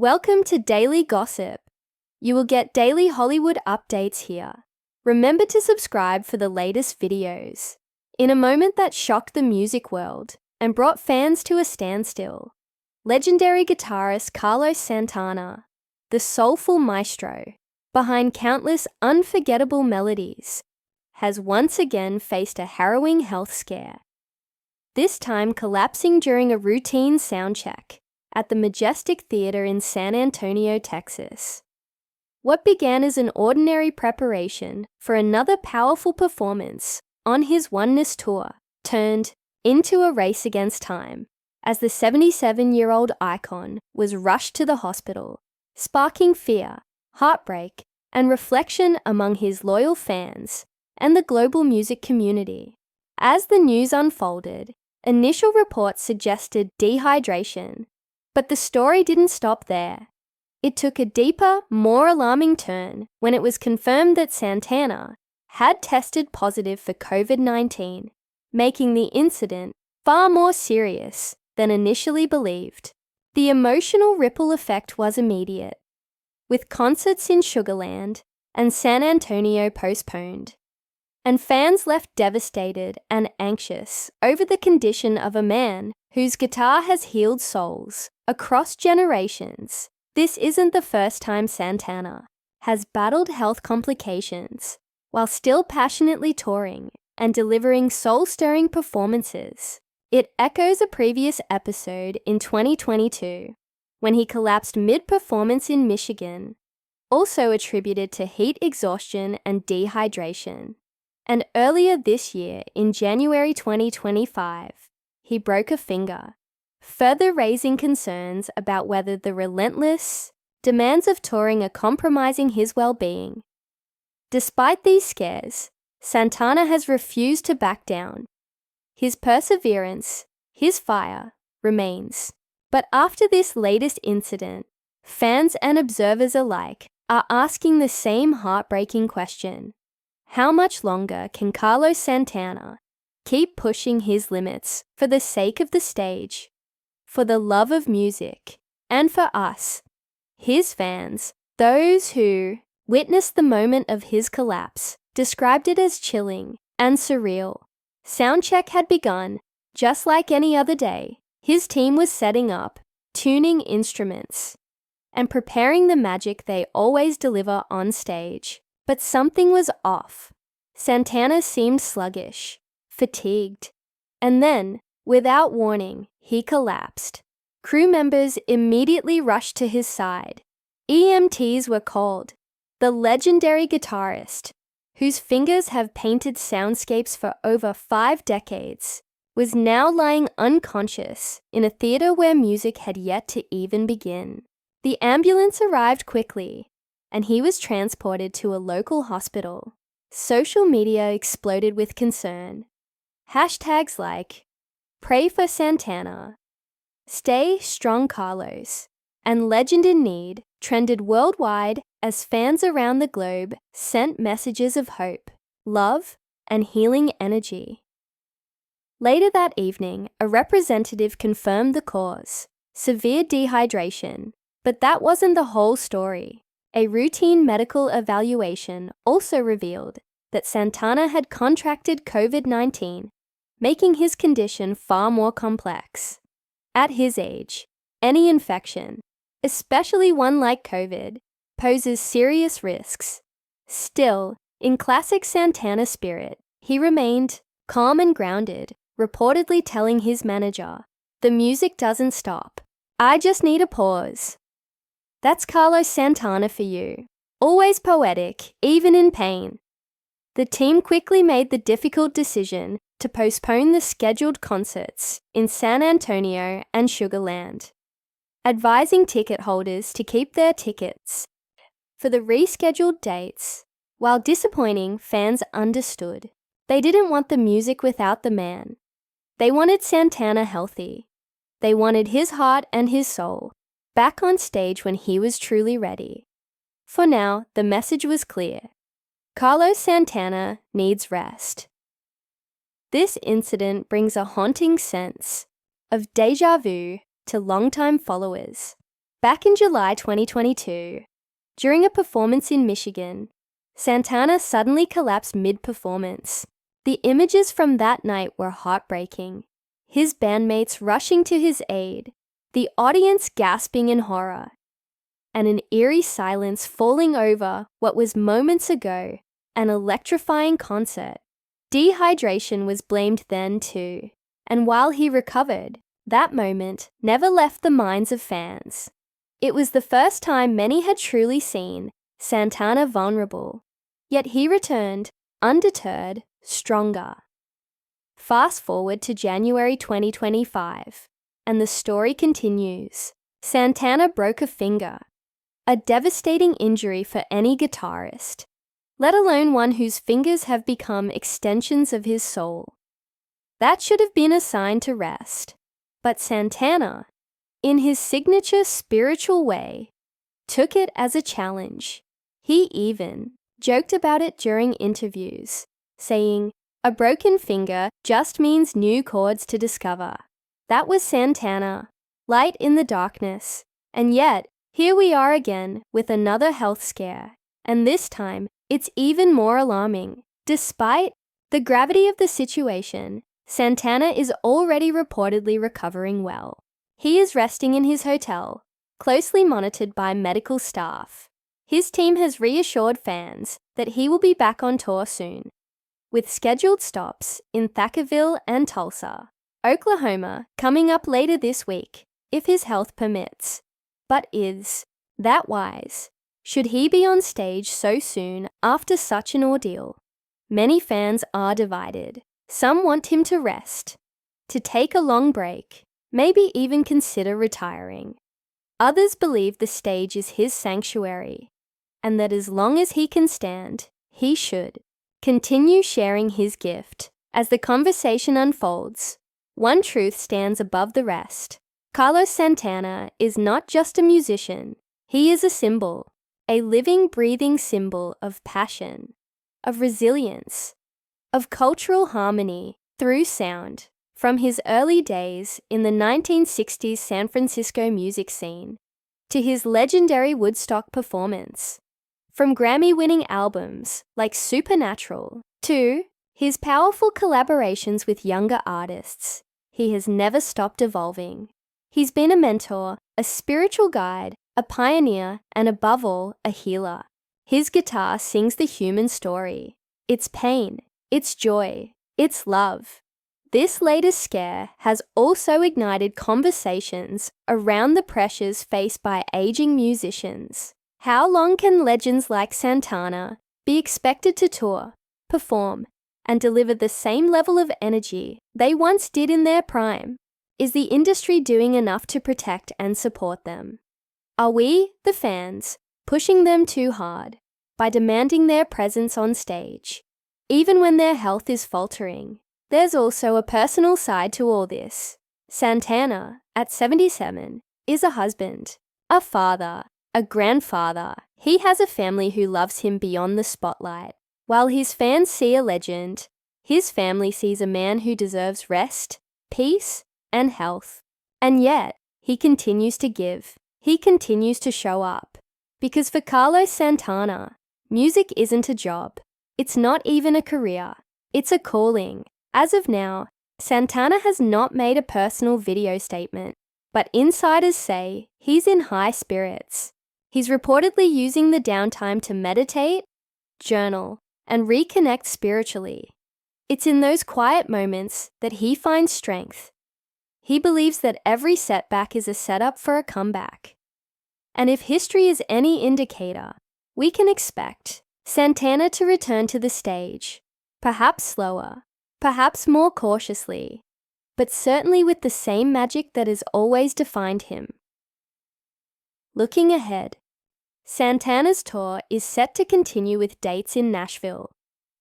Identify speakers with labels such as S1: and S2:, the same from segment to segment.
S1: Welcome to Daily Gossip. You will get daily Hollywood updates here. Remember to subscribe for the latest videos. In a moment that shocked the music world and brought fans to a standstill, legendary guitarist Carlos Santana, the soulful maestro behind countless unforgettable melodies, has once again faced a harrowing health scare. This time collapsing during a routine soundcheck at the Majestic Theatre in San Antonio, Texas. What began as an ordinary preparation for another powerful performance on his Oneness Tour turned into a race against time as the 77-year-old icon was rushed to the hospital, sparking fear, heartbreak, and reflection among his loyal fans and the global music community. As the news unfolded, initial reports suggested dehydration, but the story didn't stop there. It took a deeper, more alarming turn when it was confirmed that Santana had tested positive for COVID-19, making the incident far more serious than initially believed. The emotional ripple effect was immediate, with concerts in Sugar Land and San Antonio postponed, and fans left devastated and anxious over the condition of a man whose guitar has healed souls across generations. This isn't the first time Santana has battled health complications while still passionately touring and delivering soul-stirring performances. It echoes a previous episode in 2022 when he collapsed mid-performance in Michigan, also attributed to heat exhaustion and dehydration. And earlier this year, in January 2025, he broke a finger, further raising concerns about whether the relentless demands of touring are compromising his well-being. Despite these scares, Santana has refused to back down. His perseverance, his fire, remains. But after this latest incident, fans and observers alike are asking the same heartbreaking question. How much longer can Carlos Santana keep pushing his limits for the sake of the stage, for the love of music, and for us, his fans? Those who witnessed the moment of his collapse described it as chilling and surreal. Soundcheck had begun. Just like any other day, his team was setting up, tuning instruments, and preparing the magic they always deliver on stage. But something was off. Santana seemed sluggish, fatigued, and then, without warning, he collapsed. Crew members immediately rushed to his side. EMTs were called. The legendary guitarist, whose fingers have painted soundscapes for over 5 decades, was now lying unconscious in a theater where music had yet to even begin. The ambulance arrived quickly, and he was transported to a local hospital. Social media exploded with concern. Hashtags like "Pray for Santana," "Stay Strong Carlos," and "Legend in Need" trended worldwide as fans around the globe sent messages of hope, love, and healing energy. Later that evening, a representative confirmed the cause: severe dehydration. But that wasn't the whole story. A routine medical evaluation also revealed that Santana had contracted COVID-19, making his condition far more complex. At his age, any infection, especially one like COVID, poses serious risks. Still, in classic Santana spirit, he remained calm and grounded, reportedly telling his manager, "The music doesn't stop. I just need a pause." That's Carlos Santana for you. Always poetic, even in pain. The team quickly made the difficult decision to postpone the scheduled concerts in San Antonio and Sugar Land, advising ticket holders to keep their tickets for the rescheduled dates. While disappointing, fans understood. They didn't want the music without the man. They wanted Santana healthy. They wanted his heart and his soul back on stage when he was truly ready. For now, the message was clear. Carlos Santana needs rest. This incident brings a haunting sense of déjà vu to longtime followers. Back in July 2022, during a performance in Michigan, Santana suddenly collapsed mid-performance. The images from that night were heartbreaking. His bandmates rushing to his aid, the audience gasping in horror, and an eerie silence falling over what was moments ago an electrifying concert. Dehydration was blamed then too, and while he recovered, that moment never left the minds of fans. It was the first time many had truly seen Santana vulnerable, yet he returned, undeterred, stronger. Fast forward to January 2025, and the story continues. Santana broke a finger, a devastating injury for any guitarist, let alone one whose fingers have become extensions of his soul. That should have been a sign to rest, but Santana, in his signature spiritual way, took it as a challenge. He even joked about it during interviews, saying, "A broken finger just means new chords to discover." That was Santana, light in the darkness. And yet, here we are again with another health scare, and this time it's even more alarming. Despite the gravity of the situation, Santana is already reportedly recovering well. He is resting in his hotel, closely monitored by medical staff. His team has reassured fans that he will be back on tour soon, with scheduled stops in Thackerville and Tulsa, Oklahoma coming up later this week, if his health permits. But is that wise? Should he be on stage so soon after such an ordeal? Many fans are divided. Some want him to rest, to take a long break, maybe even consider retiring. Others believe the stage is his sanctuary, and that as long as he can stand, he should continue sharing his gift. As the conversation unfolds, one truth stands above the rest. Carlos Santana is not just a musician. He is a symbol, a living, breathing symbol of passion, of resilience, of cultural harmony through sound. From his early days in the 1960s San Francisco music scene to his legendary Woodstock performance, from Grammy-winning albums like Supernatural to his powerful collaborations with younger artists, he has never stopped evolving. He's been a mentor, a spiritual guide, a pioneer, and above all, a healer. His guitar sings the human story. It's pain, it's joy, it's love. This latest scare has also ignited conversations around the pressures faced by aging musicians. How long can legends like Santana be expected to tour, perform, and deliver the same level of energy they once did in their prime? Is the industry doing enough to protect and support them? Are we, the fans, pushing them too hard by demanding their presence on stage, even when their health is faltering? There's also a personal side to all this. Santana, at 77, is a husband, a father, a grandfather. He has a family who loves him beyond the spotlight. While his fans see a legend, his family sees a man who deserves rest, peace, and health. And yet, he continues to give. He continues to show up. Because for Carlos Santana, music isn't a job. It's not even a career. It's a calling. As of now, Santana has not made a personal video statement, but insiders say he's in high spirits. He's reportedly using the downtime to meditate, journal, and reconnect spiritually. It's in those quiet moments that he finds strength. He believes that every setback is a setup for a comeback. And if history is any indicator, we can expect Santana to return to the stage, perhaps slower, perhaps more cautiously, but certainly with the same magic that has always defined him. Looking ahead, Santana's tour is set to continue with dates in Nashville,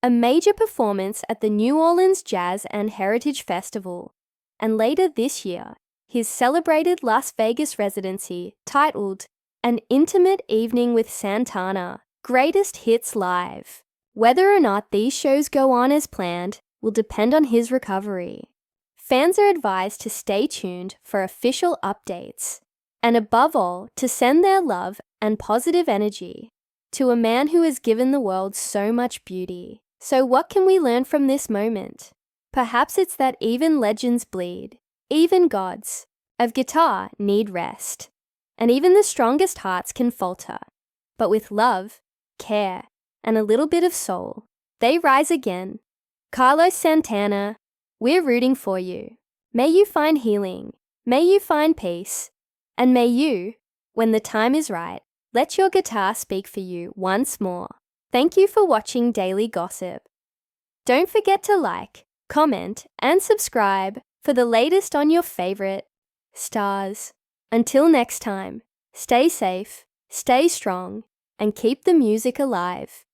S1: a major performance at the New Orleans Jazz and Heritage Festival, and later this year, his celebrated Las Vegas residency titled An Intimate Evening with Santana, Greatest Hits Live. Whether or not these shows go on as planned will depend on his recovery. Fans are advised to stay tuned for official updates. and above all, to send their love and positive energy to a man who has given the world so much beauty. So what can we learn from this moment? Perhaps it's that even legends bleed, even gods of guitar need rest, and even the strongest hearts can falter. But with love, care, and a little bit of soul, they rise again. Carlos Santana, we're rooting for you. May you find healing, may you find peace, and may you, when the time is right, let your guitar speak for you once more. Thank you for watching Daily Gossip. Don't forget to like, comment, and subscribe for the latest on your favorite stars. Until next time, stay safe, stay strong, and keep the music alive.